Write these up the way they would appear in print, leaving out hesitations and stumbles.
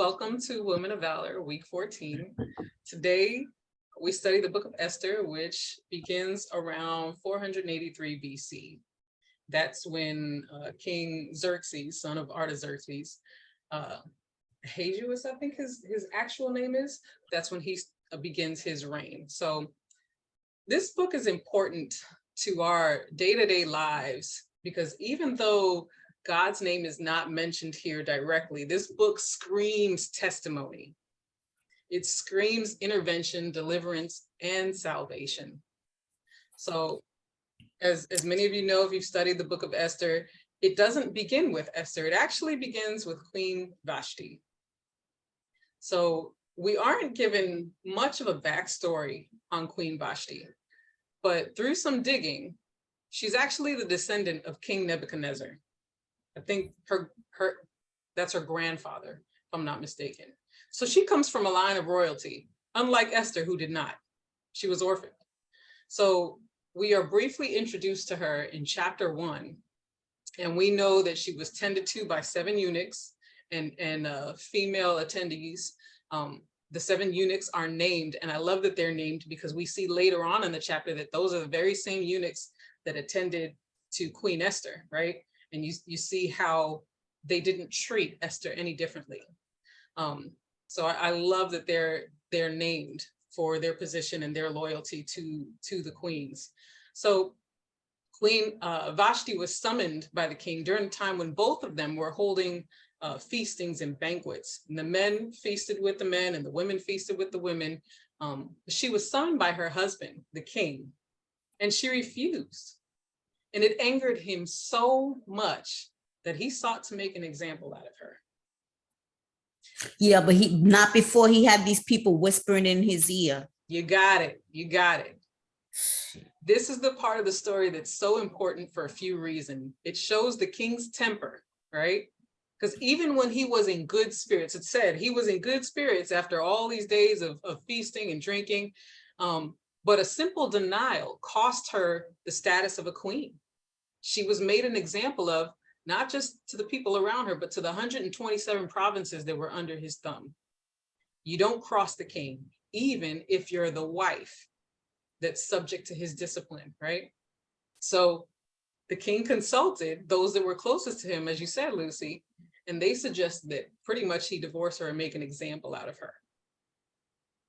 Welcome to Women of Valor, week 14. Today, we study the book of Esther, which begins around 483 BC. That's when King Xerxes, son of Artaxerxes, Ahasuerus, I think his actual name is, that's when he begins his reign. So this book is important to our day-to-day lives because even though God's name is not mentioned here directly, this book screams testimony. It screams intervention, deliverance, and salvation. So as many of you know, if you've studied the book of Esther, it doesn't begin with Esther. It actually begins with Queen Vashti. So we aren't given much of a backstory on Queen Vashti, but through some digging, she's actually the descendant of King Nebuchadnezzar. I think that's her grandfather, if I'm not mistaken. So she comes from a line of royalty, unlike Esther, who did not. She was orphaned. So we are briefly introduced to her in chapter 1, and we know that she was tended to by 7 eunuchs and female attendees. The 7 eunuchs are named, and I love that they're named because we see later on in the chapter that those are the very same eunuchs that attended to Queen Esther, right? And you see how they didn't treat Esther any differently. So I love that they're named for their position and their loyalty to the queens. So Queen Vashti was summoned by the king during a time when both of them were holding feastings and banquets. And the men feasted with the men and the women feasted with the women. She was summoned by her husband, the king, and she refused. And it angered him so much that he sought to make an example out of her. Yeah, but he not before he had these people whispering in his ear. You got it. You got it. This is the part of the story that's so important for a few reasons. It shows the king's temper, right? Because even when he was in good spirits, it said he was in good spirits after all these days of feasting and drinking. But a simple denial cost her the status of a queen. She was made an example of, not just to the people around her, but to the 127 provinces that were under his thumb. You don't cross the king, even if you're the wife that's subject to his discipline, right? So the king consulted those that were closest to him, as you said, Lucy, and they suggested that pretty much he divorce her and make an example out of her.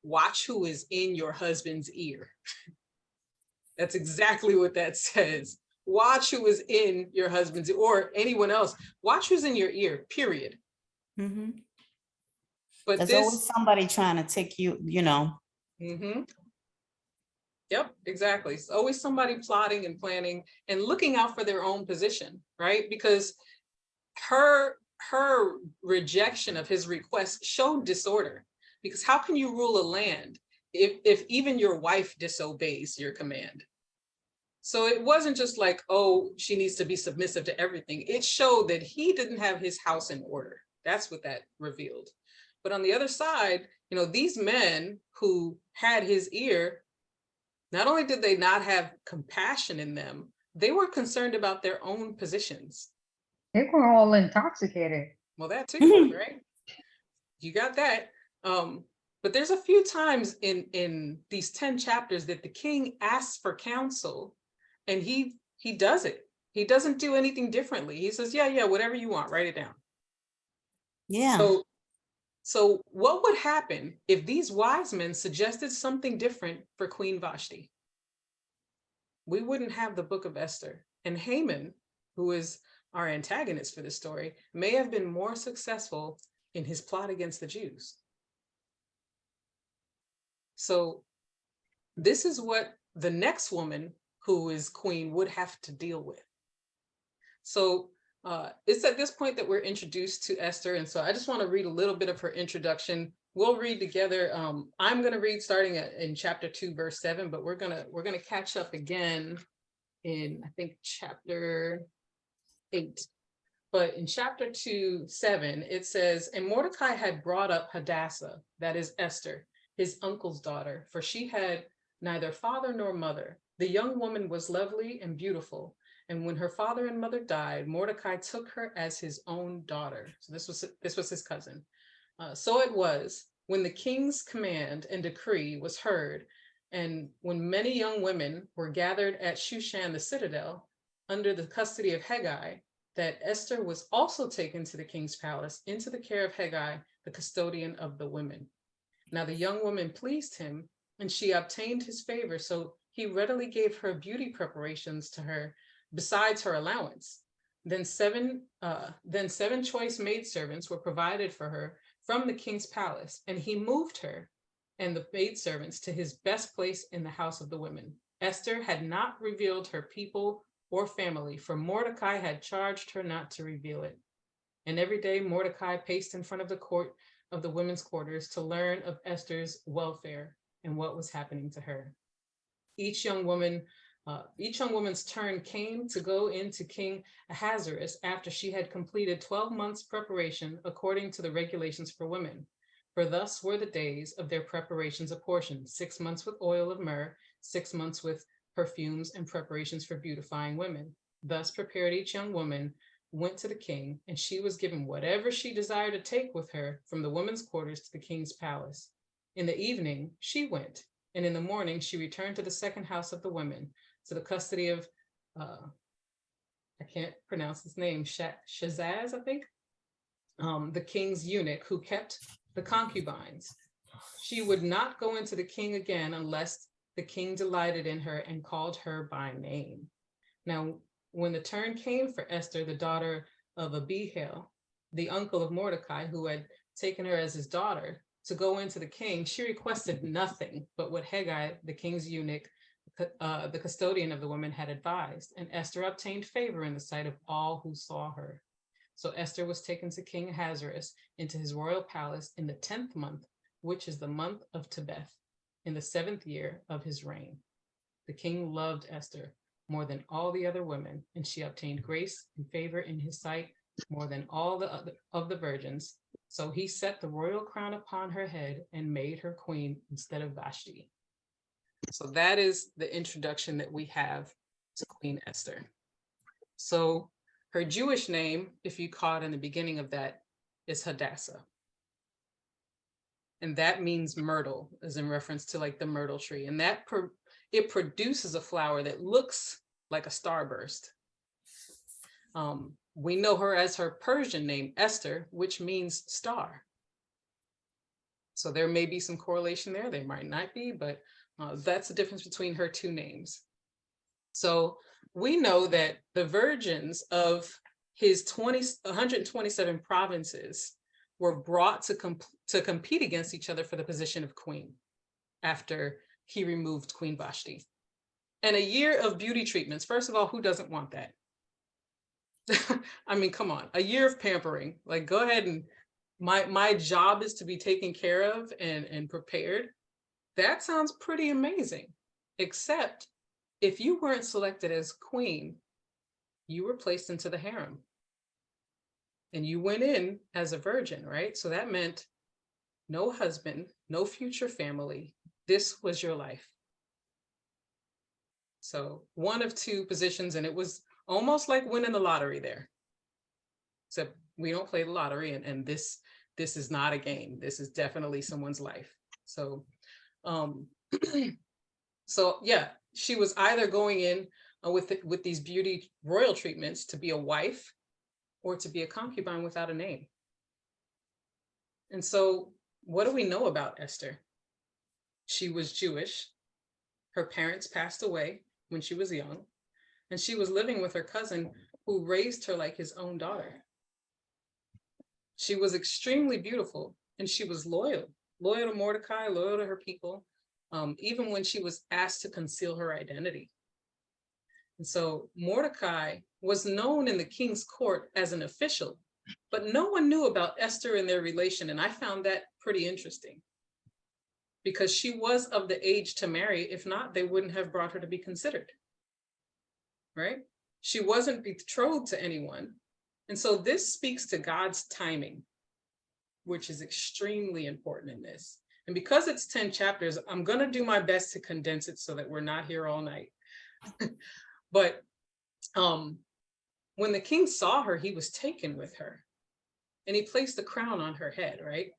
Watch who is in your husband's ear. That's exactly what that says. Watch who is in your husband's or anyone else. Watch who's in your ear, period. Mm-hmm. But there's always somebody trying to take you, Mm-hmm. Yep, exactly. It's always somebody plotting and planning and looking out for their own position, right? Because her rejection of his request showed disorder. Because how can you rule a land if even your wife disobeys your command? So it wasn't just like, oh, she needs to be submissive to everything. It showed that he didn't have his house in order. That's what that revealed. But on the other side, these men who had his ear, not only did they not have compassion in them, they were concerned about their own positions. They were all intoxicated. Well, that too, right? You got that. But there's a few times in these 10 chapters that the king asks for counsel. And he does it. He doesn't do anything differently. He says, yeah, whatever you want, write it down. Yeah. So what would happen if these wise men suggested something different for Queen Vashti? We wouldn't have the book of Esther. And Haman, who is our antagonist for this story, may have been more successful in his plot against the Jews. So this is what the next woman who is queen would have to deal with. So it's at this point that we're introduced to Esther. And so I just want to read a little bit of her introduction. We'll read together. I'm going to read starting in chapter 2, verse 7, but we're going to catch up again in, I think, chapter 8. But in chapter 2, 7, it says, and Mordecai had brought up Hadassah, that is Esther, his uncle's daughter, for she had neither father nor mother. The young woman was lovely and beautiful. And when her father and mother died, Mordecai took her as his own daughter. So this was his cousin. So it was when the king's command and decree was heard, and when many young women were gathered at Shushan the citadel under the custody of Haggai, that Esther was also taken to the king's palace into the care of Haggai, the custodian of the women. Now the young woman pleased him, and she obtained his favor, so he readily gave her beauty preparations to her, besides her allowance. Then seven choice maidservants were provided for her from the king's palace, and he moved her and the maidservants to his best place in the house of the women. Esther had not revealed her people or family, for Mordecai had charged her not to reveal it. And every day Mordecai paced in front of the court of the women's quarters to learn of Esther's welfare and what was happening to her. Each young woman's turn came to go into King Ahasuerus after she had completed 12 months preparation according to the regulations for women. For thus were the days of their preparations apportioned: 6 months with oil of myrrh, 6 months with perfumes and preparations for beautifying women. Thus prepared each young woman went to the king, and she was given whatever she desired to take with her from the women's quarters to the king's palace. In the evening she went, and in the morning she returned to the second house of the women, to the custody of, I can't pronounce his name, Shazaz, I think, the king's eunuch who kept the concubines. She would not go into the king again unless the king delighted in her and called her by name. Now, when the turn came for Esther, the daughter of Abihail, the uncle of Mordecai, who had taken her as his daughter, to go into the king, she requested nothing but what Haggai, the king's eunuch, the custodian of the women, had advised, and Esther obtained favor in the sight of all who saw her. So Esther was taken to King Ahasuerus into his royal palace in the 10th month, which is the month of Tebeth, in the 7th year of his reign. The king loved Esther more than all the other women, and she obtained grace and favor in his sight more than all the virgins. So he set the royal crown upon her head and made her queen instead of Vashti. So that is the introduction that we have to Queen Esther. So her Jewish name, if you caught in the beginning of that, is Hadassah. And that means myrtle, as in reference to like the myrtle tree. And that it produces a flower that looks like a starburst. We know her as her Persian name, Esther, which means star. So there may be some correlation there. There might not be, but that's the difference between her two names. So we know that the virgins of his 127 provinces were brought to compete against each other for the position of queen after he removed Queen Vashti. And a year of beauty treatments. First of all, who doesn't want that? I mean, come on, a year of pampering. Like, go ahead, and my job is to be taken care of and prepared. That sounds pretty amazing, except if you weren't selected as queen, you were placed into the harem. And you went in as a virgin, right? So that meant no husband, no future family. This was your life. So one of two positions, and it was almost like winning the lottery there. Except we don't play the lottery, and this is not a game. This is definitely someone's life. So, so yeah, she was either going in with these beauty royal treatments to be a wife, or to be a concubine without a name. And so what do we know about Esther? She was Jewish. Her parents passed away when she was young, and she was living with her cousin who raised her like his own daughter. She was extremely beautiful, and she was loyal to Mordecai, loyal to her people, even when she was asked to conceal her identity. And so Mordecai was known in the king's court as an official, but no one knew about Esther and their relation. And I found that pretty interesting because she was of the age to marry. If not, they wouldn't have brought her to be considered, right? She wasn't betrothed to anyone. And so this speaks to God's timing, which is extremely important in this. And because it's 10 chapters, I'm going to do my best to condense it so that we're not here all night. But when the king saw her, he was taken with her, and he placed the crown on her head, right?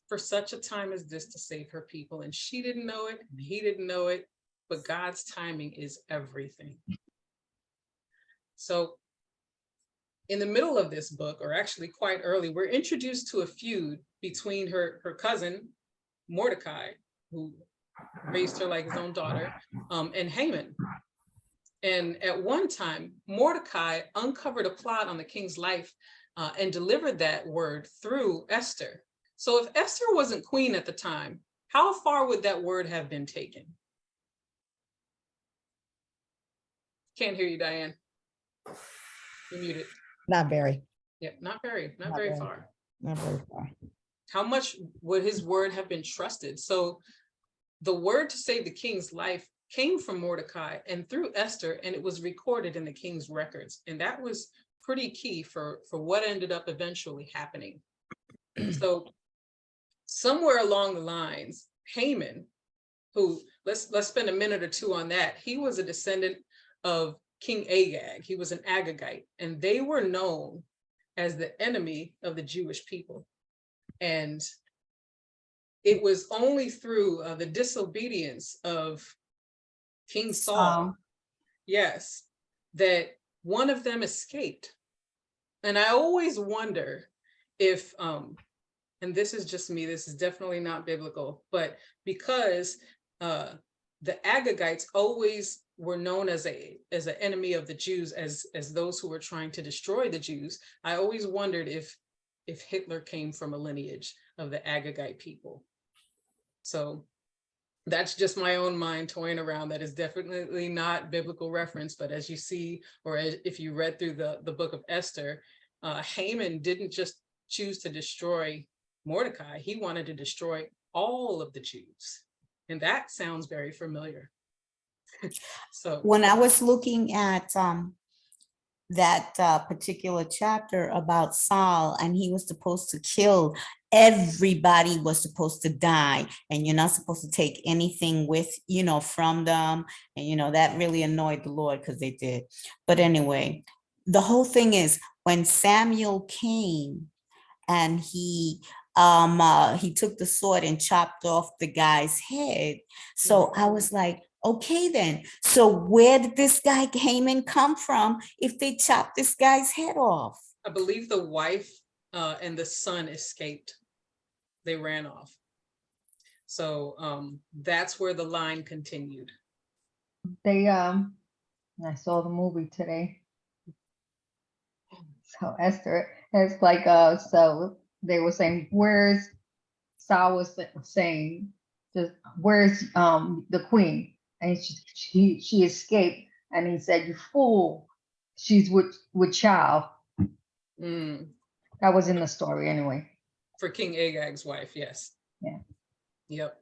for such a time as this to save her people. And she didn't know it, and he didn't know it, but God's timing is everything. So in the middle of this book, or actually quite early, we're introduced to a feud between her cousin, Mordecai, who raised her like his own daughter, and Haman. And at one time, Mordecai uncovered a plot on the king's life and delivered that word through Esther. So if Esther wasn't queen at the time, how far would that word have been taken? Can't hear you, Diane. You're muted. Not very. Yeah, not very far. Not very far. How much would his word have been trusted? So the word to save the king's life came from Mordecai and through Esther, and it was recorded in the king's records. And that was pretty key for what ended up eventually happening. So somewhere along the lines, Haman, who let's spend a minute or two on that. He was a descendant of King Agag. He was an Agagite, and they were known as the enemy of the Jewish people. And it was only through the disobedience of King Saul, yes, that one of them escaped. And I always wonder if, and this is just me, this is definitely not biblical, but because the Agagites always were known as an enemy of the Jews, as those who were trying to destroy the Jews, I always wondered if Hitler came from a lineage of the Agagite people. So that's just my own mind toying around. That is definitely not biblical reference, but as you see, or if you read through the book of Esther, Haman didn't just choose to destroy Mordecai, he wanted to destroy all of the Jews. And that sounds very familiar. So when I was looking at that particular chapter about Saul, and he was supposed to kill, everybody was supposed to die, and you're not supposed to take anything with, from them. And, that really annoyed the Lord because they did. But anyway, the whole thing is when Samuel came and he took the sword and chopped off the guy's head. So I was like, okay, then. So where did this guy Haman come from if they chopped this guy's head off? I believe the wife and the son escaped. They ran off. So that's where the line continued. I saw the movie today. So Esther has like, so they were saying, where's, Saul was saying, where's the queen? And she escaped, and he said, you fool, she's with child. That was in the story anyway. For King Agag's wife, yes. Yeah. Yep.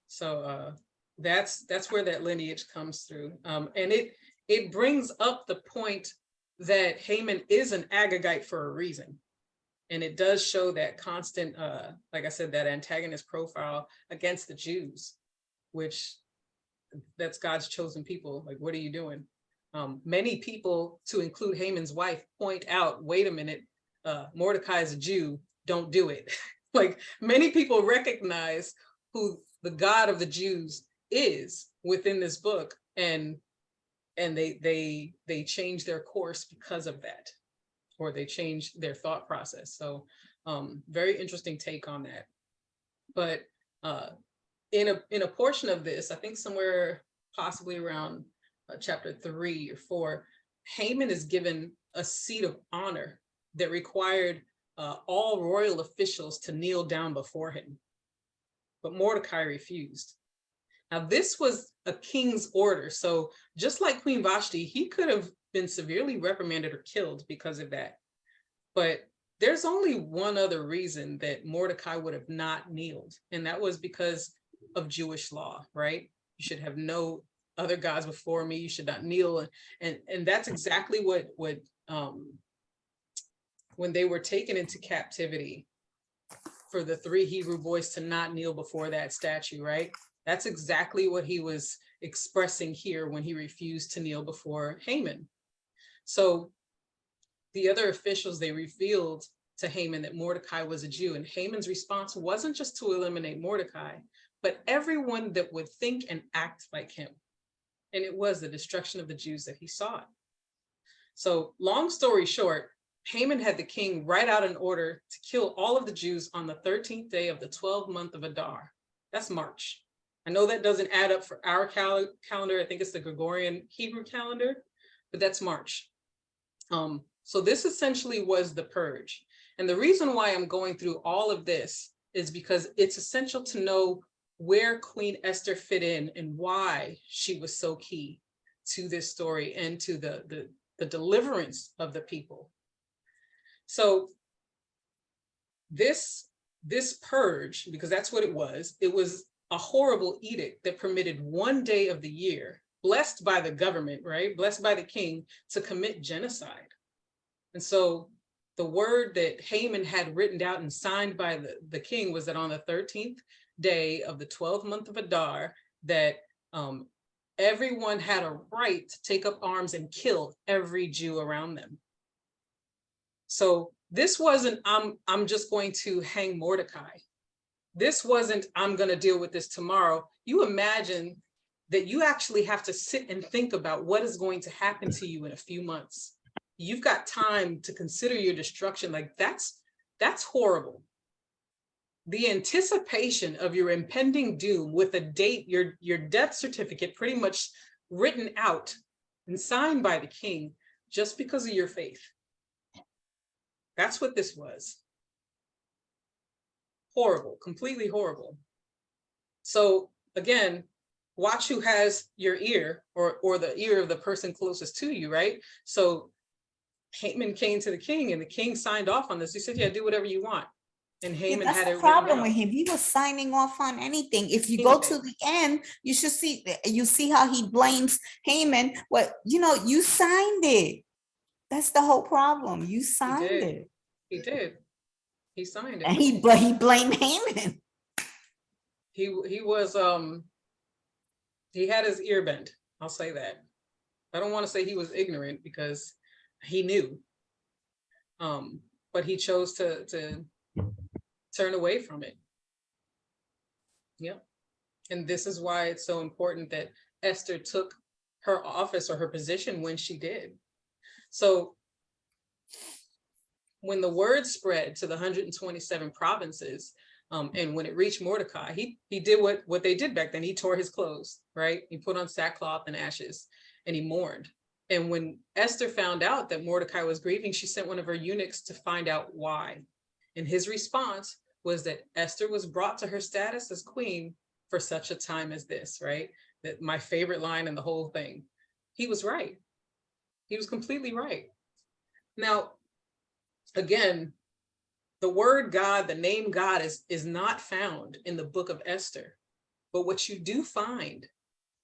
So that's where that lineage comes through. And it brings up the point that Haman is an Agagite for a reason. And it does show that constant, like I said, that antagonist profile against the Jews, which that's God's chosen people. Like, what are you doing? Many people, to include Haman's wife, point out, wait a minute, Mordecai is a Jew, don't do it. Like, many people recognize who the God of the Jews is within this book, and they change their course because of that, or they change their thought process. So very interesting take on that. But in a portion of this, I think somewhere possibly around chapter 3 or 4, Haman is given a seat of honor that required all royal officials to kneel down before him. But Mordecai refused. Now, this was a king's order. So just like Queen Vashti, he could have been severely reprimanded or killed because of that. But there's only one other reason that Mordecai would have not kneeled, and that was because of Jewish law, right? You should have no other gods before me. You should not kneel. And that's exactly what when they were taken into captivity, for the 3 Hebrew boys to not kneel before that statue, right? That's exactly what he was expressing here when he refused to kneel before Haman. So the other officials, they revealed to Haman that Mordecai was a Jew. And Haman's response wasn't just to eliminate Mordecai, but everyone that would think and act like him. And it was the destruction of the Jews that he sought. So long story short, Haman had the king write out an order to kill all of the Jews on the 13th day of the 12th month of Adar. That's March. I know that doesn't add up for our calendar. I think it's the Gregorian Hebrew calendar, but that's March. So this essentially was the purge. And the reason why I'm going through all of this is because it's essential to know where Queen Esther fit in and why she was so key to this story and to the deliverance of the people. So this purge, because that's what it was a horrible edict that permitted one day of the year, blessed by the government, right? Blessed by the king, to commit genocide. And so the word that Haman had written out and signed by the king was that on the 13th day of the 12th month of Adar, that everyone had a right to take up arms and kill every Jew around them. So this wasn't, I'm just going to hang Mordecai. This wasn't, I'm going to deal with this tomorrow. You imagine that you actually have to sit and think about what is going to happen to you in a few months. You've got time to consider your destruction. Like that's horrible. The anticipation of your impending doom with a date, your death certificate pretty much written out and signed by the king just because of your faith. That's what this was. Horrible, completely horrible. So again, watch who has your ear or the ear of the person closest to you, right? So Haman came to the king and the king signed off on this. He said, yeah, do whatever you want. And Haman that's had the it problem written with out. him. He was signing off on anything. If you go to the end, you should see, you see how he blames Haman. What, you signed it. That's the whole problem. You signed it. He did. He signed it. And he blamed Haman. He was he had his ear bent. I'll say that. I don't want to say he was ignorant because he knew. But he chose to turn away from it. Yep. And this is why it's so important that Esther took her office or her position when she did. So when the word spread to the 127 provinces, and when it reached Mordecai, he did what they did back then. He tore his clothes, right? He put on sackcloth and ashes and he mourned. And when Esther found out that Mordecai was grieving, she sent one of her eunuchs to find out why. And his response was that Esther was brought to her status as queen for such a time as this, right? That my favorite line in the whole thing. He was right. He was completely right. Now, again, the word God, the name God is not found in the book of Esther. But what you do find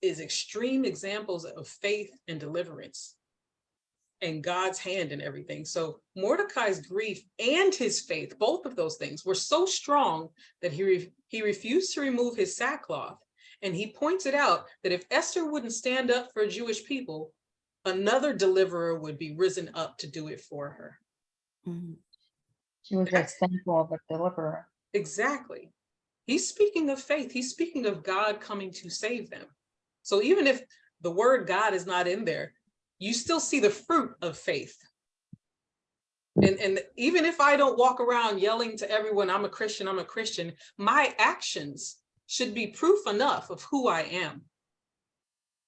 is extreme examples of faith and deliverance and God's hand in everything. So Mordecai's grief and his faith, both of those things, were so strong that he refused to remove his sackcloth. And he pointed out that if Esther wouldn't stand up for Jewish people, another deliverer would be risen up to do it for her. Mm-hmm. She was an example of a deliverer. Exactly. He's speaking of faith. He's speaking of God coming to save them. So even if the word God is not in there, you still see the fruit of faith. And even if I don't walk around yelling to everyone, I'm a Christian, my actions should be proof enough of who I am.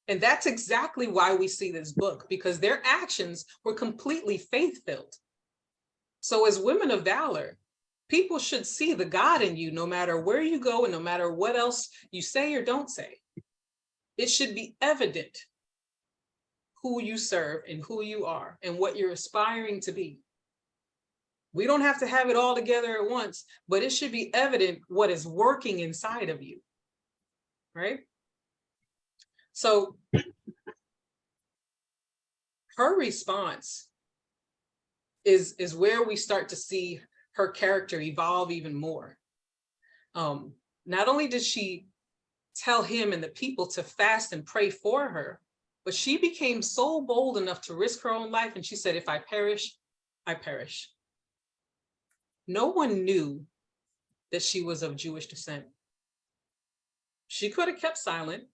And that's exactly why we see this book, because their actions were completely faith-filled. So as women of valor, people should see the God in you, no matter where you go and no matter what else you say or don't say. It should be evident who you serve and who you are and what you're aspiring to be. We don't have to have it all together at once, but it should be evident what is working inside of you, right? So her response is where we start to see her character evolve even more. Not only did she tell him and the people to fast and pray for her, but she became so bold enough to risk her own life. And she said, if I perish, I perish. no one knew that she was of Jewish descent. She could have kept silent.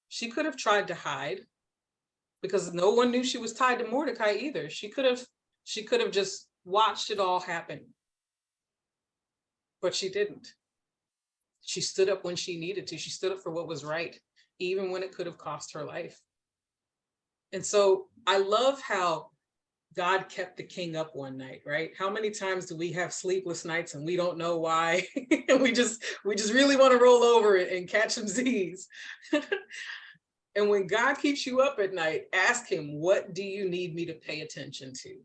She could have tried to hide because no one knew she was tied to Mordecai either. She could have just watched it all happen. But she didn't. She stood up when she needed to. She stood up for what was right, even when it could have cost her life. And so I love how God kept the king up one night, right? How many times do we have sleepless nights and we don't know why? And we just really want to roll over it and catch some Z's. And when God keeps you up at night, ask him, what do you need me to pay attention to?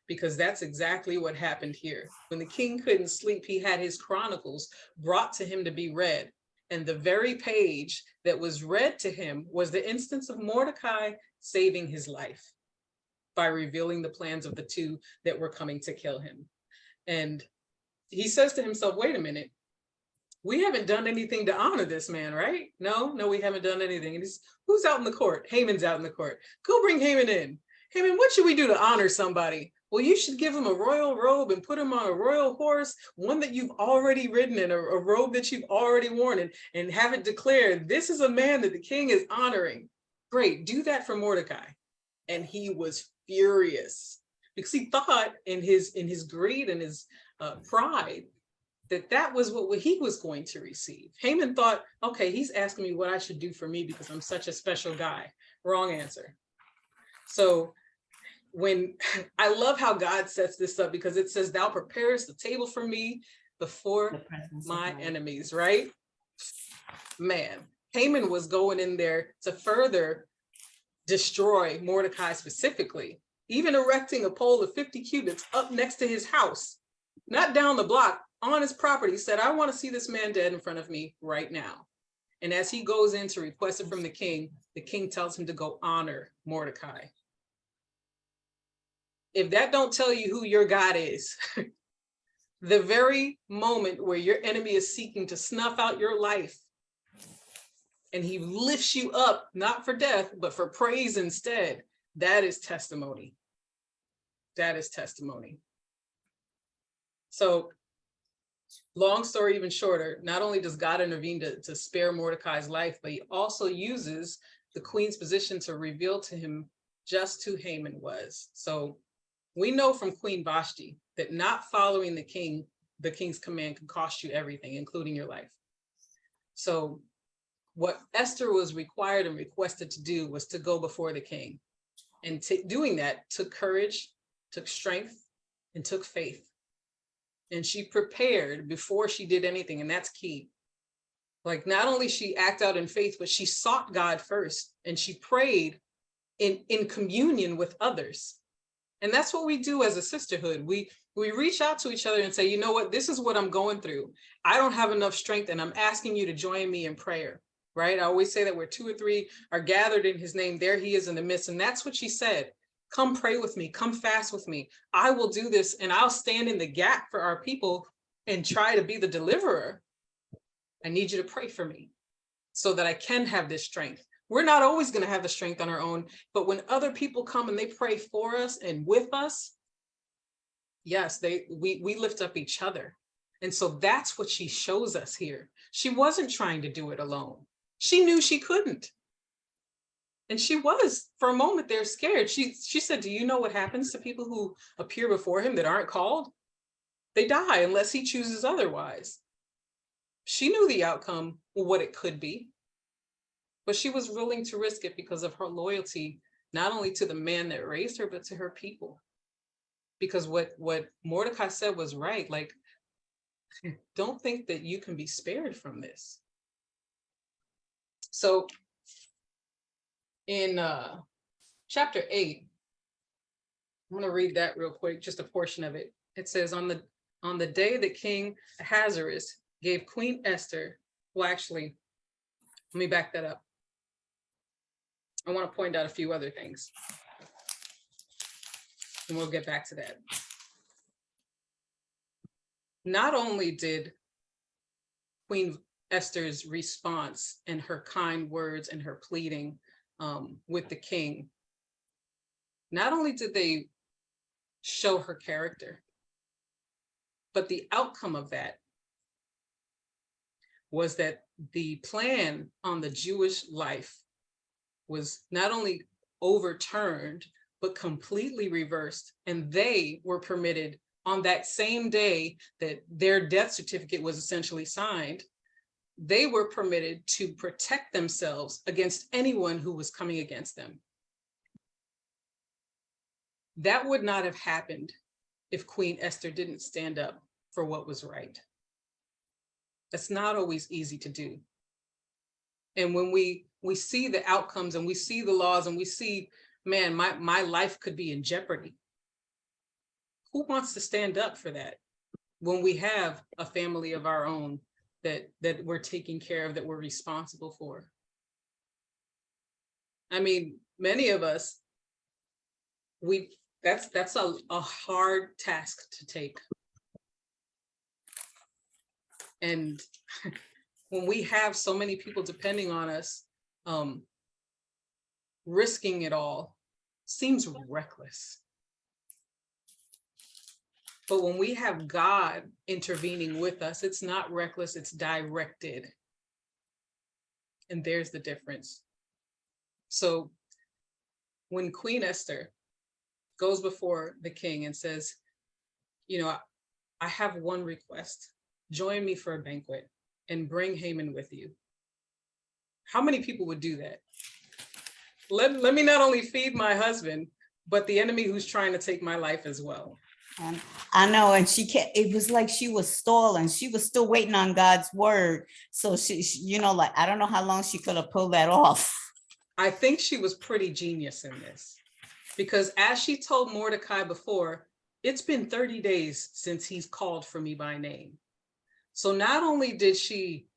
Because that's exactly what happened here. When the king couldn't sleep, he had his chronicles brought to him to be read. And the very page that was read to him was the instance of Mordecai saving his life by revealing the plans of the two that were coming to kill him. And he says to himself, wait a minute, we haven't done anything to honor this man, right? No, we haven't done anything. And who's out in the court? Haman's out in the court. Go bring Haman in. Haman, what should we do to honor somebody? Well, you should give him a royal robe and put him on a royal horse, one that you've already ridden in, a robe that you've already worn, and have it declared, this is a man that the king is honoring. Great, do that for Mordecai. And he was furious because he thought in his greed and his pride that was what he was going to receive. Haman thought, okay, he's asking me what I should do for me because I'm such a special guy. Wrong answer. So when I love how God sets this up, because it says, thou preparest the table for me before my enemies, right? Man, Haman was going in there to further destroy Mordecai specifically, even erecting a pole of 50 cubits up next to his house, not down the block, on his property, said, I want to see this man dead in front of me right now. And as he goes in to request it from the king tells him to go honor Mordecai. If that don't tell you who your God is, the very moment where your enemy is seeking to snuff out your life, and he lifts you up, not for death, but for praise instead, that is testimony. That is testimony. So long story even shorter, not only does God intervene to spare Mordecai's life, but he also uses the queen's position to reveal to him just who Haman was. So we know from Queen Vashti that not following the king's command can cost you everything, including your life. So what Esther was required and requested to do was to go before the king. And doing that took courage, took strength, and took faith. And she prepared before she did anything, and that's key. Like, not only she acted out in faith, but she sought God first, and she prayed in communion with others. And that's what we do as a sisterhood. We reach out to each other and say, you know what, this is what I'm going through. I don't have enough strength, and I'm asking you to join me in prayer, right? I always say that where 2 or 3 are gathered in his name, there he is in the midst. And that's what she said. Come pray with me, come fast with me. I will do this, and I'll stand in the gap for our people and try to be the deliverer. I need you to pray for me so that I can have this strength. We're not always going to have the strength on our own, but when other people come and they pray for us and with us, yes, we lift up each other. And so that's what she shows us here. She wasn't trying to do it alone. She knew she couldn't. And she was, for a moment there, scared. She said, do you know what happens to people who appear before him that aren't called? They die unless he chooses otherwise. She knew the outcome, what it could be, but she was willing to risk it because of her loyalty, not only to the man that raised her, but to her people. Because what Mordecai said was right. Like, don't think that you can be spared from this. So in chapter 8, I'm going to read that real quick, just a portion of it. It says, on the day that King Ahasuerus gave Queen Esther, well, actually, let me back that up. I want to point out a few other things, and we'll get back to that. Not only did Queen Esther's response and her kind words and her pleading with the king, not only did they show her character. But the outcome of that was that the plan on the Jewish life was not only overturned, but completely reversed. And they were permitted on that same day that their death certificate was essentially signed, they were permitted to protect themselves against anyone who was coming against them. That would not have happened if Queen Esther didn't stand up for what was right. That's not always easy to do. And when we see the outcomes and we see the laws and we see, man, my life could be in jeopardy. Who wants to stand up for that when we have a family of our own that we're taking care of, that we're responsible for? I mean, many of us, that's a hard task to take. And when we have so many people depending on us, risking it all seems reckless. But when we have God intervening with us, it's not reckless, it's directed. And there's the difference. So when Queen Esther goes before the king and says, you know, I have one request, join me for a banquet and bring Haman with you. How many people would do that? Let me not only feed my husband, but the enemy who's trying to take my life as well. And I know, and it was like she was stalling. She was still waiting on God's word. So she you know, like, I don't know how long she could have pulled that off. I think she was pretty genius in this, because as she told Mordecai before, it's been 30 days since he's called for me by name. So not only did she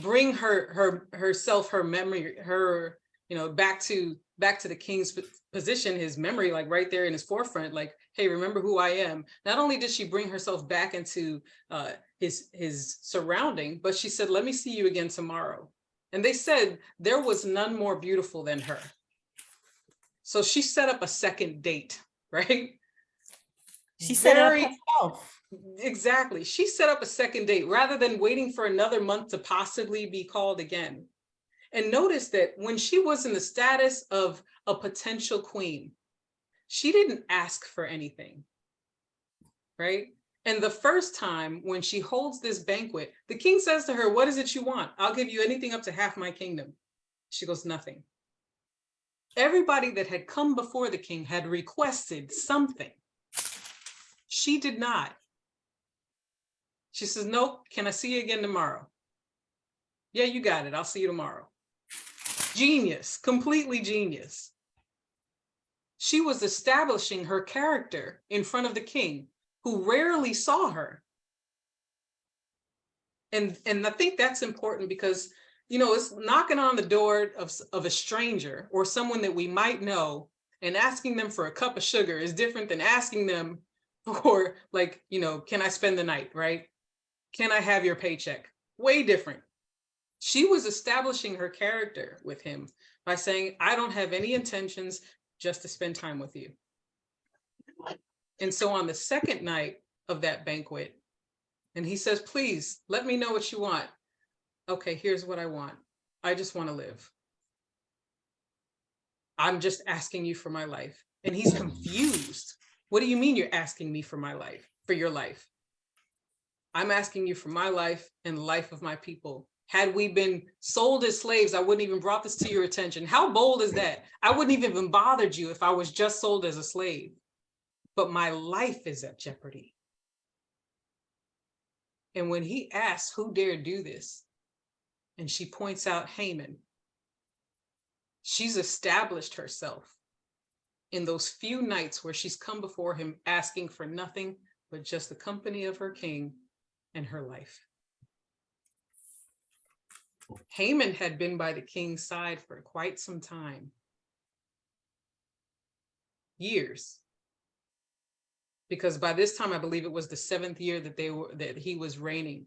bring herself, her memory, her, you know, back to the king's position, his memory, like right there in his forefront, like, hey, remember who I am. Not only did she bring herself back into his surrounding, but she said, let me see you again tomorrow. And they said there was none more beautiful than her. So she set up a second date, right? She set it up herself. Exactly. She set up a second date rather than waiting for another month to possibly be called again. And notice that when she was in the status of a potential queen, she didn't ask for anything, right? And the first time when she holds this banquet, the king says to her, what is it you want? I'll give you anything up to half my kingdom. She goes, nothing. Everybody that had come before the king had requested something. She did not. She says, nope, can I see you again tomorrow? Yeah, you got it. I'll see you tomorrow. Genius, completely genius. She was establishing her character in front of the king, who rarely saw her. And I think that's important because, you know, it's knocking on the door of a stranger or someone that we might know and asking them for a cup of sugar is different than asking them for, like, you know, can I spend the night, right? Can I have your paycheck? Way different. She was establishing her character with him by saying, I don't have any intentions just to spend time with you. And so on the second night of that banquet, and he says, please let me know what you want. Okay, here's what I want. I just want to live. I'm just asking you for my life. And he's confused. What do you mean you're asking me for my life, for your life? I'm asking you for my life and the life of my people. Had we been sold as slaves, I wouldn't even brought this to your attention. How bold is that? I wouldn't even bothered you if I was just sold as a slave. But my life is at jeopardy. And when he asks who dared do this, and she points out Haman, she's established herself in those few nights where she's come before him asking for nothing but just the company of her king and her life. Haman had been by the king's side for quite some time, years, because by this time I believe it was the 7th year that he was reigning.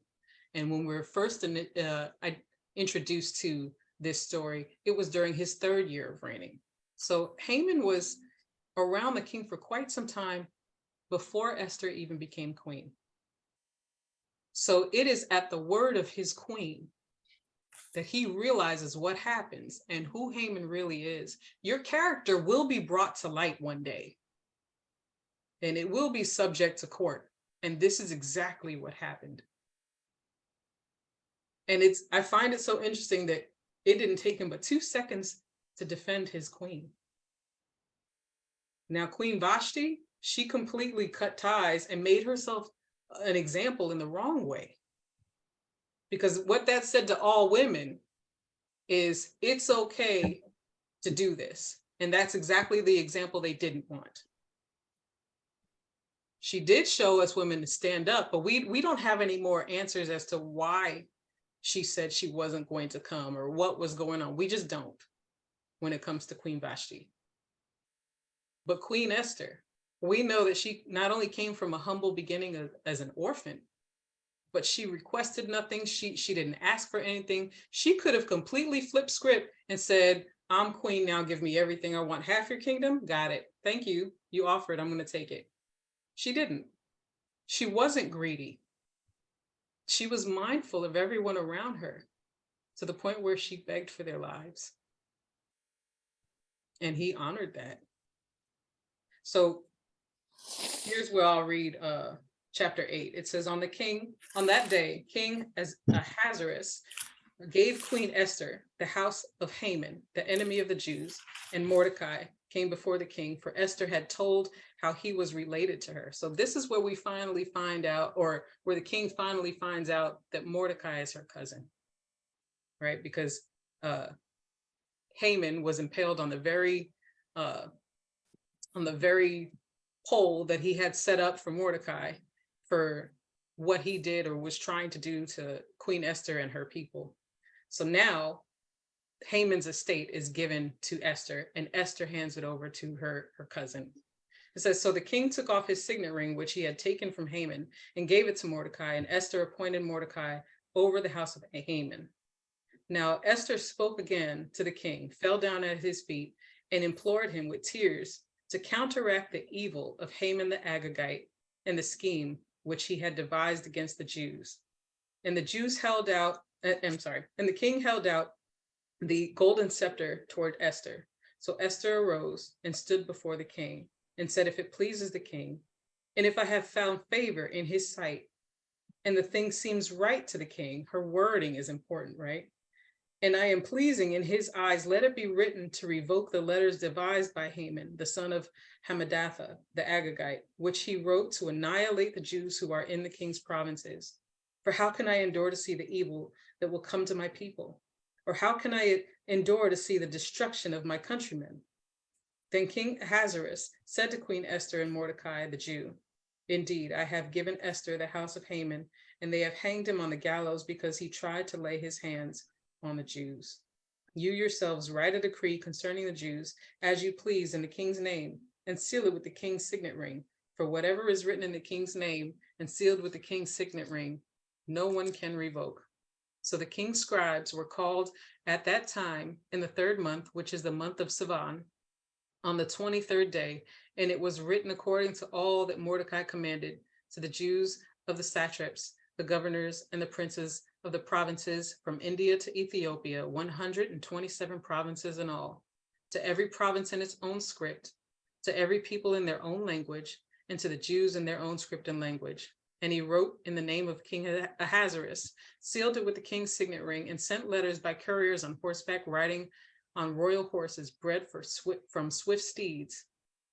And when we were first introduced to this story, it was during his 3rd year of reigning. So Haman was around the king for quite some time before Esther even became queen. So it is at the word of his queen that he realizes what happens and who Haman really is. Your character will be brought to light one day, and it will be subject to court. And this is exactly what happened. And I find it so interesting that it didn't take him but 2 seconds to defend his queen. Now, Queen Vashti, she completely cut ties and made herself an example in the wrong way. Because what that said to all women is, it's okay to do this. And that's exactly the example they didn't want. She did show us women to stand up, but we don't have any more answers as to why she said she wasn't going to come or what was going on. We just don't when it comes to Queen Vashti. But Queen Esther, we know that she not only came from a humble beginning as an orphan, but she requested nothing. She didn't ask for anything. She could have completely flipped script and said, I'm queen now, give me everything I want. Half your kingdom? Got it. Thank you. You offered, I'm going to take it. She didn't. She wasn't greedy. She was mindful of everyone around her to the point where she begged for their lives. And he honored that. So here's where I'll read chapter 8. It says, on that day, King Ahasuerus gave Queen Esther the house of Haman, the enemy of the Jews, and Mordecai came before the king, for Esther had told how he was related to her. So this is where we finally find out, or where the king finally finds out that Mordecai is her cousin, right? Because Haman was impaled on the very pole that he had set up for Mordecai for what he did or was trying to do to Queen Esther and her people. So now Haman's estate is given to Esther, and Esther hands it over to her cousin. It says, so the king took off his signet ring, which he had taken from Haman, and gave it to Mordecai, and Esther appointed Mordecai over the house of Haman. Now Esther spoke again to the king, fell down at his feet, and implored him with tears to counteract the evil of Haman the Agagite and the scheme which he had devised against the Jews. And the Jews held out, and the king held out the golden scepter toward Esther. So Esther arose and stood before the king and said, if it pleases the king, and if I have found favor in his sight, and the thing seems right to the king, her wording is important, right? And I am pleasing in his eyes, let it be written to revoke the letters devised by Haman, the son of Hammedatha, the Agagite, which he wrote to annihilate the Jews who are in the king's provinces. For how can I endure to see the evil that will come to my people? Or how can I endure to see the destruction of my countrymen? Then King Ahasuerus said to Queen Esther and Mordecai the Jew, indeed, I have given Esther the house of Haman, and they have hanged him on the gallows because he tried to lay his hands on the Jews. You yourselves write a decree concerning the Jews as you please in the king's name, and seal it with the king's signet ring. For whatever is written in the king's name and sealed with the king's signet ring, no one can revoke. So the king's scribes were called at that time in the 3rd month, which is the month of Sivan, on the 23rd day, and it was written according to all that Mordecai commanded to the Jews of the satraps, the governors, and the princes of the provinces from India to Ethiopia, 127 provinces in all, to every province in its own script, to every people in their own language, and to the Jews in their own script and language. And he wrote in the name of King Ahasuerus, sealed it with the king's signet ring, and sent letters by couriers on horseback riding on royal horses bred from swift steeds.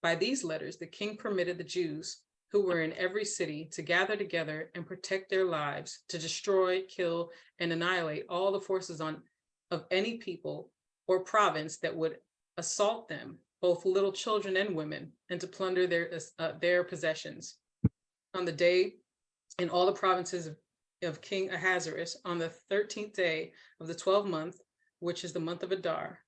By these letters, the king permitted the Jews who were in every city to gather together and protect their lives, to destroy, kill, and annihilate all the forces of any people or province that would assault them, both little children and women, and to plunder their possessions. On the day in all the provinces of King Ahasuerus, on the 13th day of the 12th month, which is the month of Adar,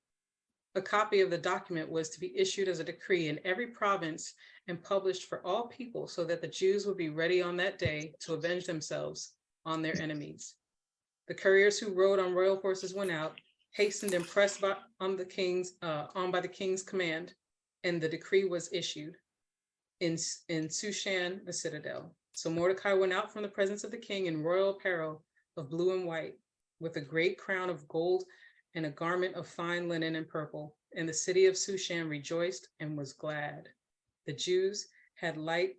a copy of the document was to be issued as a decree in every province and published for all people, so that the Jews would be ready on that day to avenge themselves on their enemies. The couriers who rode on royal horses went out, hastened and pressed by the king's command, and the decree was issued in Shushan, the citadel. So Mordecai went out from the presence of the king in royal apparel of blue and white, with a great crown of gold and a garment of fine linen and purple. And the city of Shushan rejoiced and was glad. The Jews had light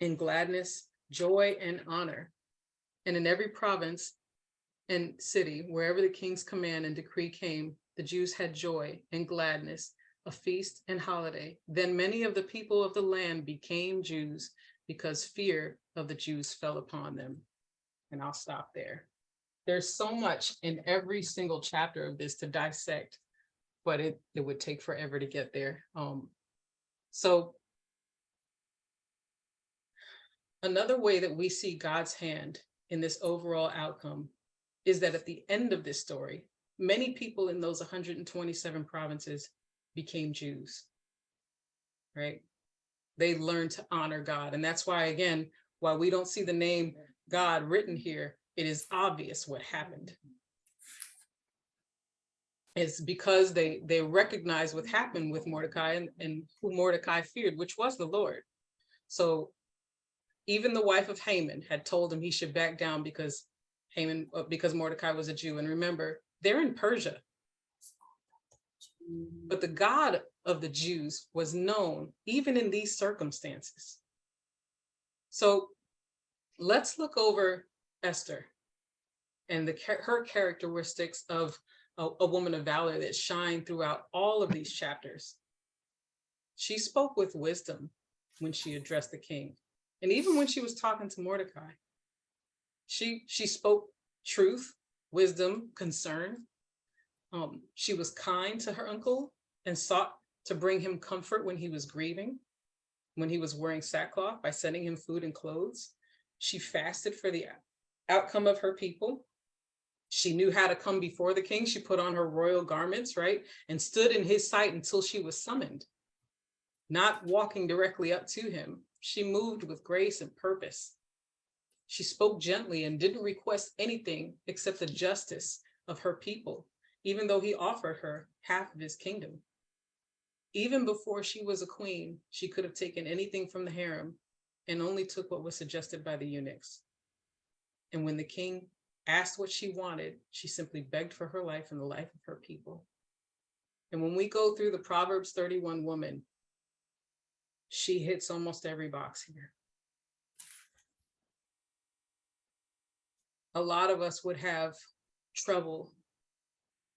and gladness, joy and honor. And in every province and city, wherever the king's command and decree came, the Jews had joy and gladness, a feast and holiday. Then many of the people of the land became Jews because fear of the Jews fell upon them. And I'll stop there. There's so much in every single chapter of this to dissect, but it would take forever to get there. So another way that we see God's hand in this overall outcome is that at the end of this story, many people in those 127 provinces became Jews, right? They learned to honor God. And that's why, again, while we don't see the name God written here, it is obvious what happened. It's because they recognize what happened with Mordecai and who Mordecai feared, which was the Lord. So even the wife of Haman had told him he should back down because Mordecai was a Jew. And remember, they're in Persia. But the God of the Jews was known even in these circumstances. So let's look over Esther and her characteristics of a woman of valor that shine throughout all of these chapters. She spoke with wisdom when she addressed the king. And even when she was talking to Mordecai, she spoke truth, wisdom, concern. She was kind to her uncle and sought to bring him comfort when he was grieving, when he was wearing sackcloth, by sending him food and clothes. She fasted for the outcome of her people. She knew how to come before the king. She put on her royal garments, right? And stood in his sight until she was summoned, not walking directly up to him. She moved with grace and purpose. She spoke gently and didn't request anything except the justice of her people, even though he offered her half of his kingdom. Even before she was a queen, she could have taken anything from the harem and only took what was suggested by the eunuchs. And when the king asked what she wanted, she simply begged for her life and the life of her people. And when we go through the Proverbs 31 woman, she hits almost every box here. A lot of us would have trouble.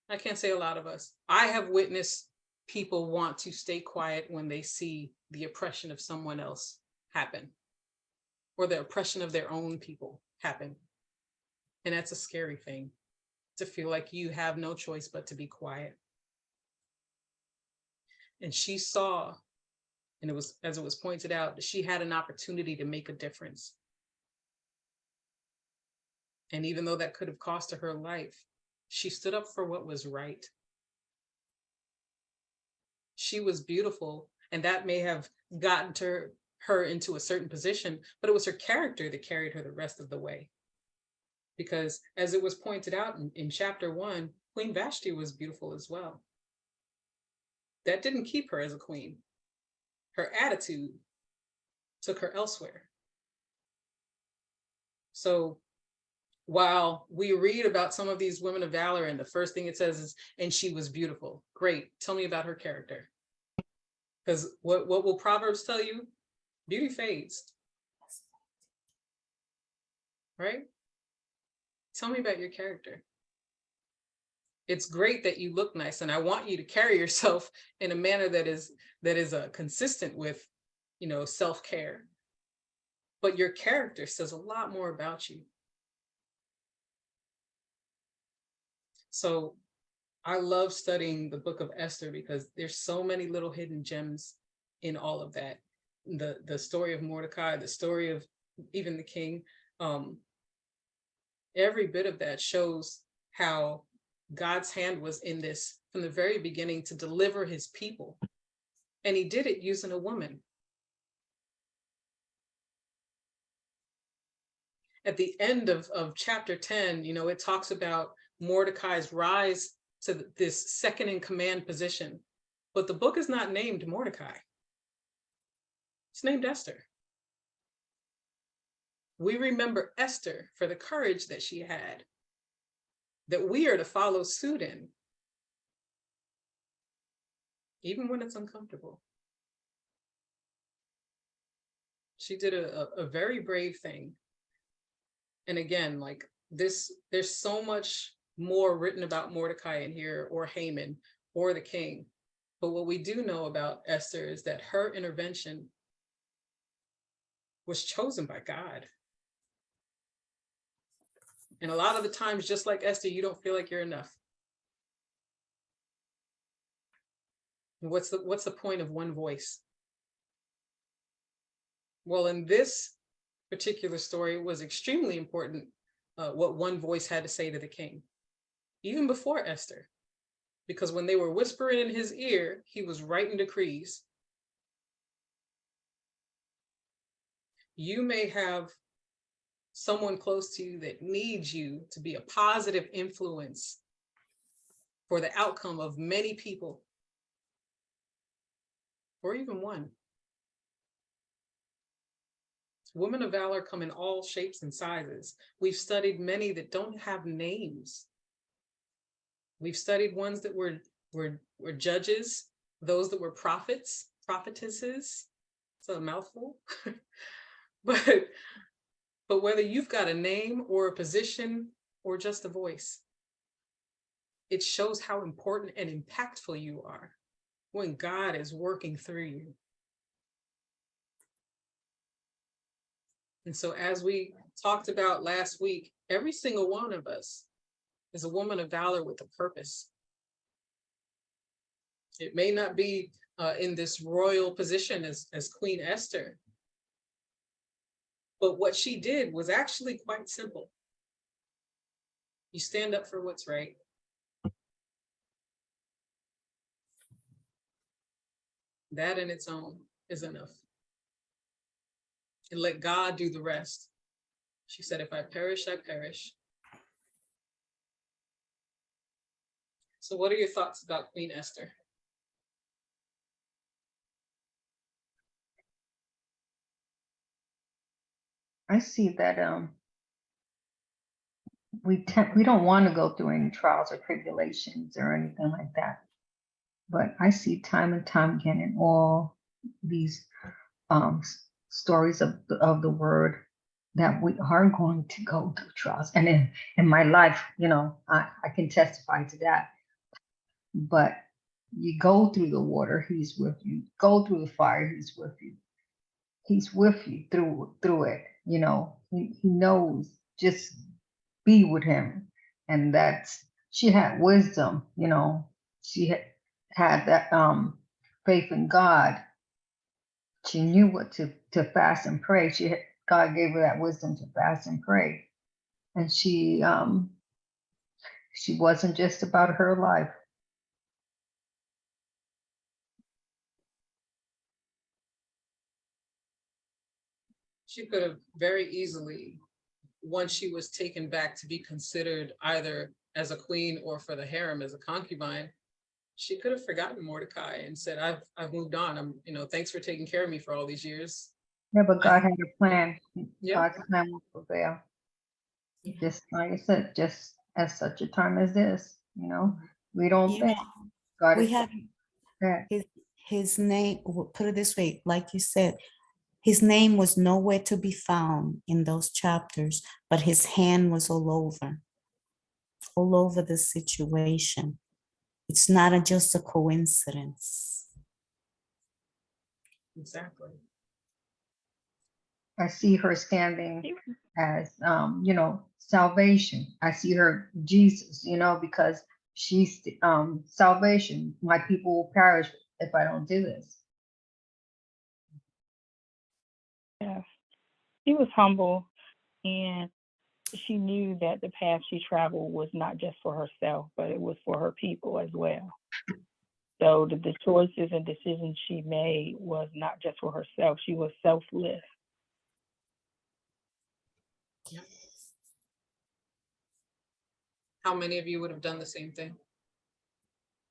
I can't say a lot of us. I have witnessed people want to stay quiet when they see the oppression of someone else happen, or the oppression of their own people happen. And that's a scary thing, to feel like you have no choice but to be quiet. And she saw, and it was, as it was pointed out, that she had an opportunity to make a difference. And even though that could have cost her life, she stood up for what was right. She was beautiful, and that may have gotten her into a certain position, but it was her character that carried her the rest of the way. Because as it was pointed out in chapter 1, Queen Vashti was beautiful as well. That didn't keep her as a queen. Her attitude took her elsewhere. So while we read about some of these women of valor, and the first thing it says is, and she was beautiful. Great, tell me about her character. Because what will Proverbs tell you? Beauty fades. Right? Tell me about your character. It's great that you look nice, and I want you to carry yourself in a manner that is consistent with, self-care. But your character says a lot more about you. So I love studying the book of Esther because there's so many little hidden gems in all of that. The story of Mordecai, the story of even the king, every bit of that shows how God's hand was in this from the very beginning to deliver his people. And he did it using a woman. At the end of chapter 10, it talks about Mordecai's rise to this second in command position. But the book is not named Mordecai. It's named Esther. We remember Esther for the courage that she had, that we are to follow suit in, even when it's uncomfortable. She did a very brave thing. And again, like this, there's so much more written about Mordecai in here, or Haman, or the king. But what we do know about Esther is that her intervention was chosen by God. And a lot of the times, just like Esther, you don't feel like you're enough. What's the point of one voice? Well, in this particular story, it was extremely important what one voice had to say to the king, even before Esther, because when they were whispering in his ear, he was writing decrees. You may have someone close to you that needs you to be a positive influence for the outcome of many people, or even one. Women of valor come in all shapes and sizes. We've studied many that don't have names. We've studied ones that were judges, those that were prophets, prophetesses. It's a mouthful. but whether you've got a name or a position or just a voice, it shows how important and impactful you are when God is working through you. And so, as we talked about last week, every single one of us is a woman of valor with a purpose. It may not be in this royal position as Queen Esther, but what she did was actually quite simple. You stand up for what's right. That in its own is enough. And let God do the rest. She said, if I perish, I perish. So what are your thoughts about Queen Esther? I see that we don't want to go through any trials or tribulations or anything like that. But I see time and time again in all these stories of the word that we are going to go through trials. And in my life, I can testify to that. But you go through the water, he's with you. Go through the fire, he's with you. He's with you through it. He knows. Just be with him. And she had wisdom. She had that faith in God. She knew what to fast and pray. God gave her that wisdom to fast and pray. And she wasn't just about her life. She could have very easily, once she was taken back to be considered either as a queen or for the harem as a concubine, she could have forgotten Mordecai and said, I've moved on. Thanks for taking care of me for all these years. Yeah, but God had a plan. Yeah. God's plan will prevail. Just like I said, just at such a time as this, we don't You think know, God we is have that. his name, put it this way, like you said, his name was nowhere to be found in those chapters, but his hand was all over the situation. It's not just a coincidence. Exactly. I see her standing as salvation. I see her Jesus, because she's salvation. My people will perish if I don't do this. Yeah, she was humble, and she knew that the path she traveled was not just for herself, but it was for her people as well. So the choices and decisions she made was not just for herself. She was selfless. Yep. How many of you would have done the same thing?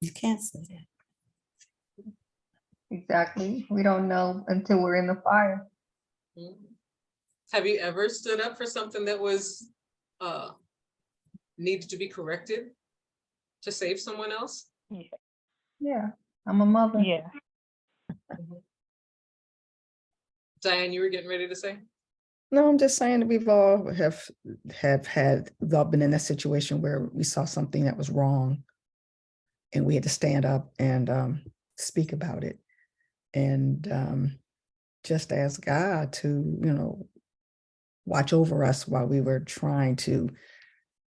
You can't say that. Exactly. We don't know until we're in the fire. Mhm. Have you ever stood up for something that was needed to be corrected to save someone else? Yeah. Yeah. I'm a mother. Yeah. Mhm. Diane, you were getting ready to say? No, I'm just saying that we've all we've all been in that situation where we saw something that was wrong and we had to stand up and speak about it and just ask God to, watch over us while we were trying to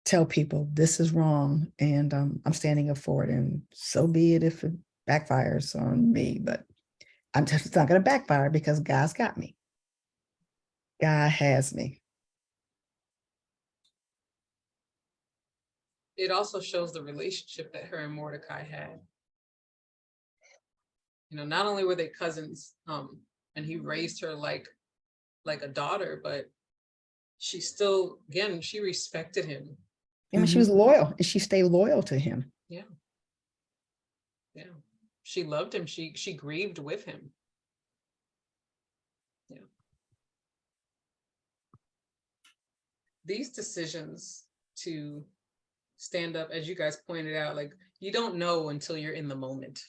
tell people this is wrong and I'm standing up for it, and so be it if it backfires on me, but I'm just it's not going to backfire because God's got me. God has me. It also shows the relationship that her and Mordecai had. Not only were they cousins, and he raised her like a daughter, but she still, again, she respected him. And she was loyal and she stayed loyal to him. Yeah. She loved him. She grieved with him. Yeah. These decisions to stand up, as you guys pointed out, like, you don't know until you're in the moment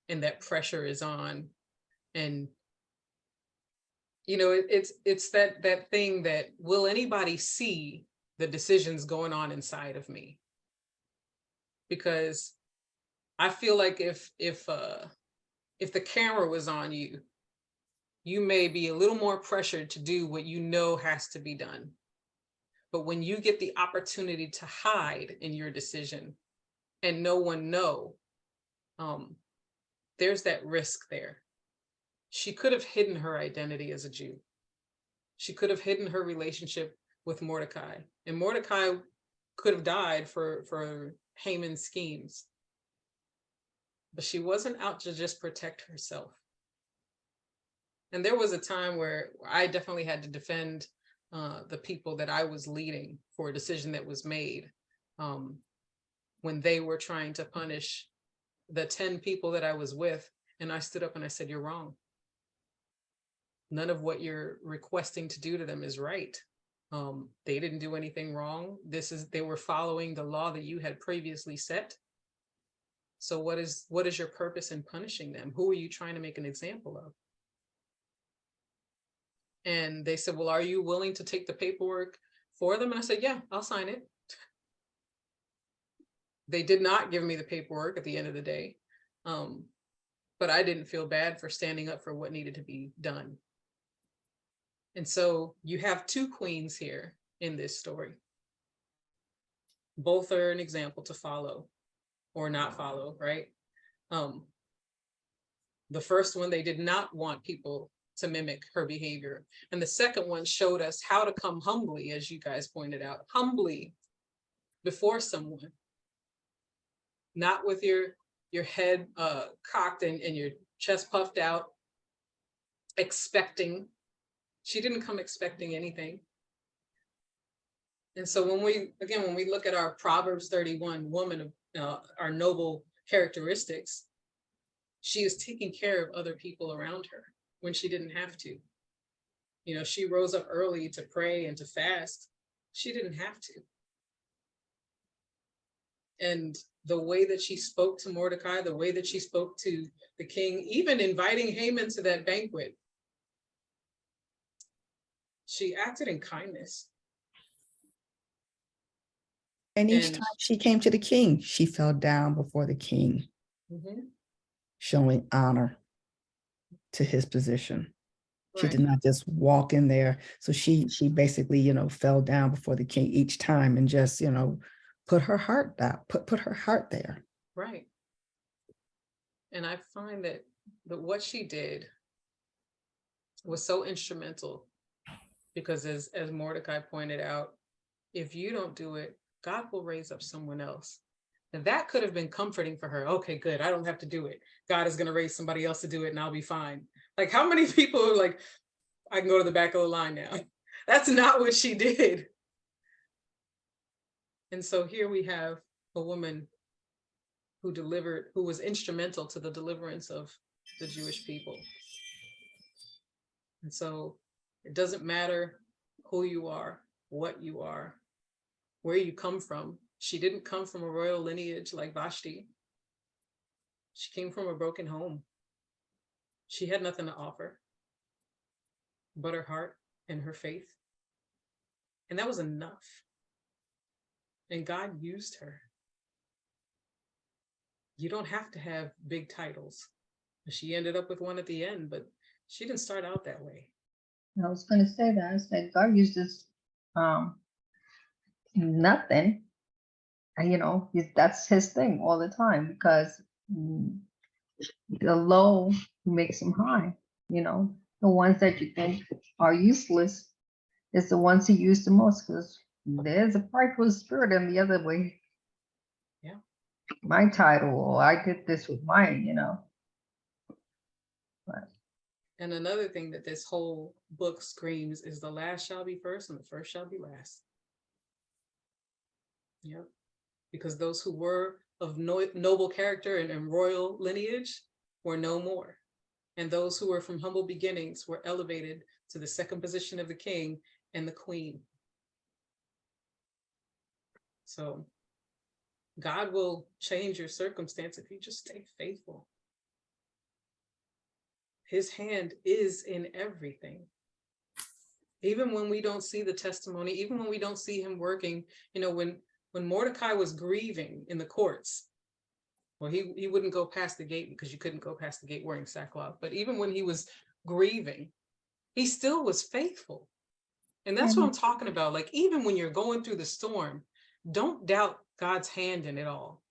and that pressure is on. And it's that thing that, will anybody see the decisions going on inside of me? Because I feel like if the camera was on you, you may be a little more pressured to do what you know has to be done. But when you get the opportunity to hide in your decision and no one know, there's that risk there. She could have hidden her identity as a Jew. She could have hidden her relationship with Mordecai, and Mordecai could have died for Haman's schemes. But she wasn't out to just protect herself. And there was a time where I definitely had to defend the people that I was leading for a decision that was made, when they were trying to punish the 10 people that I was with. And I stood up and I said, you're wrong. None of what you're requesting to do to them is right. They didn't do anything wrong. They were following the law that you had previously set. So what is your purpose in punishing them? Who are you trying to make an example of? And they said, well, are you willing to take the paperwork for them? And I said, yeah, I'll sign it. They did not give me the paperwork at the end of the day. But I didn't feel bad for standing up for what needed to be done. And so you have two queens here in this story. Both are an example to follow or not follow, right? The first one, they did not want people to mimic her behavior. And the second one showed us how to come humbly, as you guys pointed out, humbly before someone, not with your head cocked and your chest puffed out, expecting. She didn't come expecting anything. And so when we look at our Proverbs 31 woman, our noble characteristics, she is taking care of other people around her when she didn't have to. She rose up early to pray and to fast. She didn't have to. And the way that she spoke to Mordecai, the way that she spoke to the king, even inviting Haman to that banquet, she acted in kindness. And each time she came to the king, she fell down before the king, showing honor to his position. She did not just walk in there. So she basically, fell down before the king each time and just, put her heart down, put her heart there. Right. And I find that what she did was so instrumental, because as Mordecai pointed out, if you don't do it, God will raise up someone else. And that could have been comforting for her. Okay, good. I don't have to do it. God is going to raise somebody else to do it and I'll be fine. Like, how many people are like, I can go to the back of the line now? That's not what she did. And so here we have a woman who was instrumental to the deliverance of the Jewish people. And so it doesn't matter who you are, what you are, where you come from. She didn't come from a royal lineage like Vashti. She came from a broken home. She had nothing to offer but her heart and her faith. And that was enough. And God used her. You don't have to have big titles. She ended up with one at the end, but she didn't start out that way. I was going to say that. I said God uses nothing. And, you know, that's his thing all the time, because the low makes them high. You know, the ones that you think are useless is the ones he used the most, because there's a prideful spirit in the other way. Yeah. My title, or I did this with mine, you know. But And another thing that this whole book screams is the last shall be first and the first shall be last. Yep. Because those who were of noble character and royal lineage were no more. And those who were from humble beginnings were elevated to the second position of the king and the queen. So God will change your circumstance if you just stay faithful. His hand is in everything. Even when we don't see the testimony, even when we don't see him working, you know, when Mordecai was grieving in the courts, well, he wouldn't go past the gate because you couldn't go past the gate wearing sackcloth. But even when he was grieving, he still was faithful. And that's what I'm talking about. Like, even when you're going through the storm, don't doubt God's hand in it all.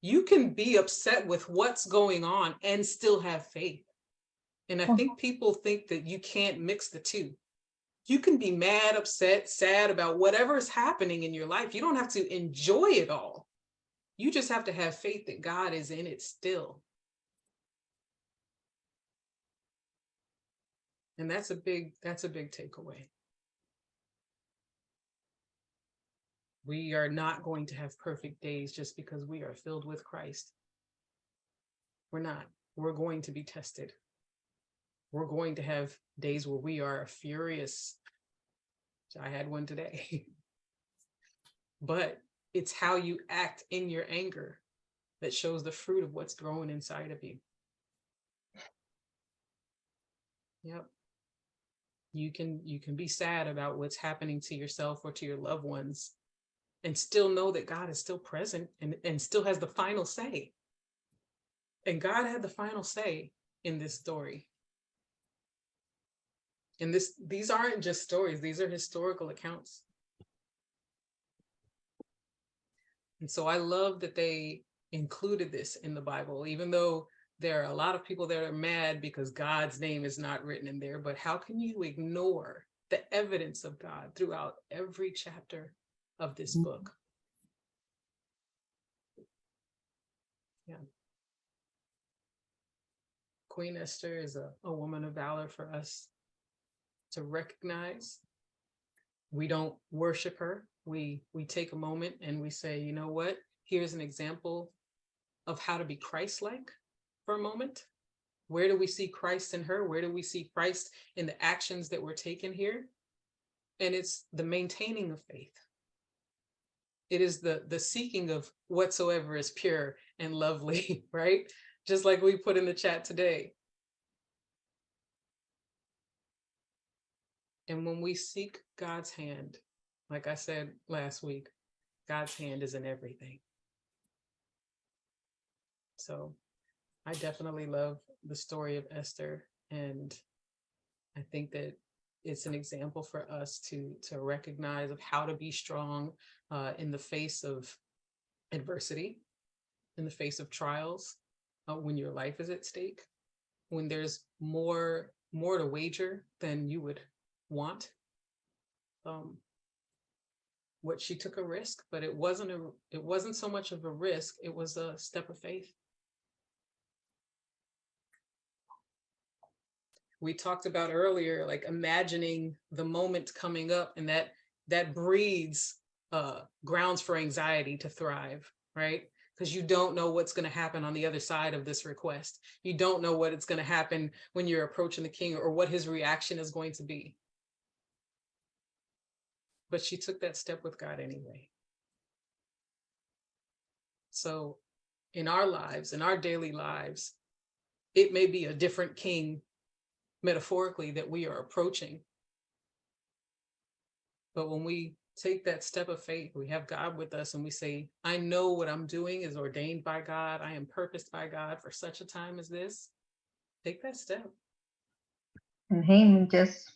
You can be upset with what's going on and still have faith. And I think people think that you can't mix the two. You can be mad, upset, sad about whatever is happening in your life. You don't have to enjoy it all. You just have to have faith that God is in it still. And that's a big takeaway. We are not going to have perfect days just because we are filled with Christ. We're not. We're going to be tested. We're going to have days where we are furious. I had one today. But it's how you act in your anger that shows the fruit of what's growing inside of you. Yep. You can be sad about what's happening to yourself or to your loved ones and still know that God is still present and still has the final say. And God had the final say in this story. And these aren't just stories, these are historical accounts. And so I love that they included this in the Bible, even though there are a lot of people that are mad because God's name is not written in there. But how can you ignore the evidence of God throughout every chapter of this book? Yeah. Queen Esther is a woman of valor for us to recognize. We don't worship her. We take a moment and we say, you know what? Here's an example of how to be Christ-like for a moment. Where do we see Christ in her? Where do we see Christ in the actions that were taken here? And it's the maintaining of faith. It is the seeking of whatsoever is pure and lovely, right? Just like we put in the chat today. And when we seek God's hand, like I said last week, God's hand is in everything. So I definitely love the story of Esther. And I think that it's an example for us to recognize of how to be strong in the face of adversity, in the face of trials, when your life is at stake, when there's more to wager than you would want. What she took a risk, but it wasn't so much of a risk, it was a step of faith. We talked about earlier, like imagining the moment coming up, and that breeds grounds for anxiety to thrive, right? because you don't know what's going to happen on the other side of this request. You don't know what it's going to happen when you're approaching the king or what his reaction is going to be. But she took that step with God anyway. So in our lives, in our daily lives, it may be a different king metaphorically that we are approaching. But when we take that step of faith, we have God with us and we say, I know what I'm doing is ordained by God. I am purposed by God for such a time as this. Take that step. And Haman just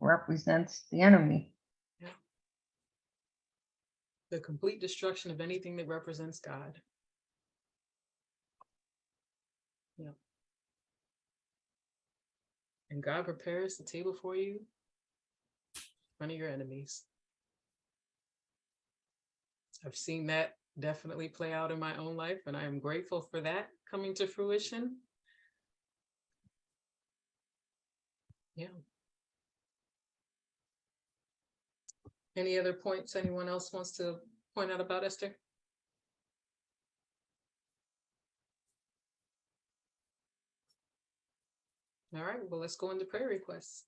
represents the enemy. Yeah. The complete destruction of anything that represents God. Yeah. And God prepares the table for you in front of your enemies. I've seen that definitely play out in my own life, and I am grateful for that coming to fruition. Yeah. Any other points anyone else wants to point out about Esther? All right, well, let's go into prayer requests.